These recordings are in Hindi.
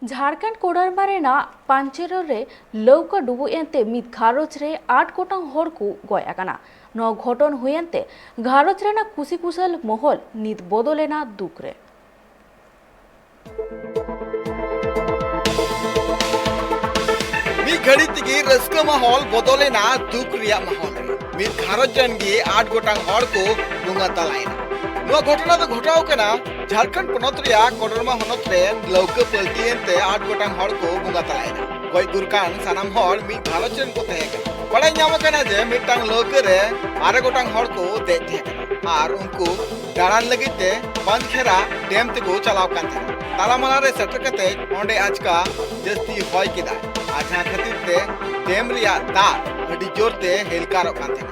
झारखंड कोडरमा रेना पांचेरो रे लौका डुबु एंते मित घारोज रे 8 गोटांग हर को गय आकाना न घटन हुयंते घारोज रेना कुसी कुशल महल नित बदलेना दुख रे। घड़ी तक रस्क माहौल बदलेना दुख रिया माहौल मित घारोज जन गे 8 गोटांग हर को बुंगा तलायना नो घटना तो घटाव कना झारखंड पनत रिया कोडरमा हनत रे लौका पलटी एंते 8 गोटांग हर को बुंगा तलायना गय गुरकान सानाम हर मित घारोज जन को तहे कना बड़ाई ᱧᱟᱢ कना जे मिटांग लौका रे 8 गोटांग हर को दे तहे कना आर उनको दाड़ान लगिते बंदखेरा डैम ते को चलाव कान थे तालामाला रे सेटर कते ओंडे आजका जस्ती होय केदा आज जहाँ खातिर ते डैम रिया दा अड़ी जोर ते हेलकार कान थे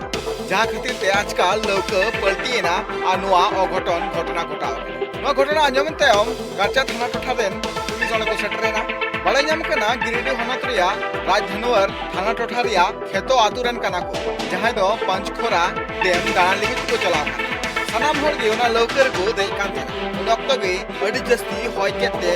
जहाँ खातिर ते आजकल लौका पलटीना आ नुआ अघटन घटना घटाव नुआ घटना आंजमन तायम गाचा थाना टोठा रेन पुलिस वाले को सेटरेना बड़ाई ᱧᱟᱢ कना गिरिडीह हनत रिया राजधनवर थाना टोठा रिया खेतो आतु रेन कना को जहाँ दो पंचखोरा डैम दाड़ान लगित को चलाव सानाम हर गे ओना लौका को दे कान थे उन अक्तो गे अड़ी जस्ती होय केते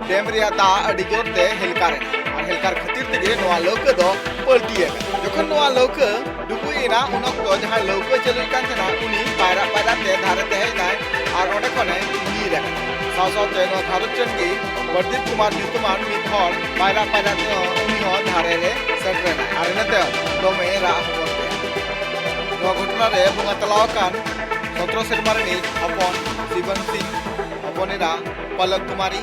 डैम रिया दा अड़ी जोर ते हेलकारेना और हेलकार खातिर तेगे नोआ लौका दो पलटी जखन नोआ लौका डुबुएना उन अक्तो जहाँ लौका चलुय कान थेना उनी पायरा पायरा ते धारे ते हेजनाय और ओंडे खने गिर साव सावते नोआ घारोज जन गे बरदीप कुमार ᱧᱩᱛᱩᱢᱟᱱ ᱢᱤᱫ ᱦᱚᱲ पायरा पायरा ते उनी हो धारे रे सेटरेना और इनाते दोमे रा हबन ते नोआ घटना रे बुंगा तलाव कान 17 सेरमा रे हपन शिवन सिंह हपनेरा पलक कुमारी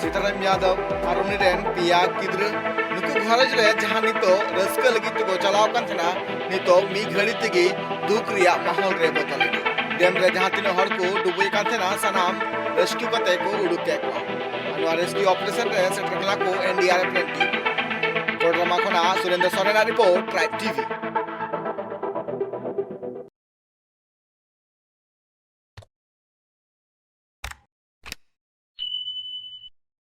सीताराम यादव और उनी रेन पिया गिद्र नुकु घारोज रे जहाँ नितो रस्का लगित को चलाव कान थेना नितो मी घड़ी तेगे दुख रिया माहौल रे बदलेना डैम रे जहाँ तीन हर को डुबुय कान थेना सानाम रेस्क्यू कते को उडुक के को रेस्क्यू ऑपरेशन रे सेटरला को एनडीआरएफ टीम कोडरमा खना सुरेंद्र सोरेना रिपोर्ट ट्राइब टीवी।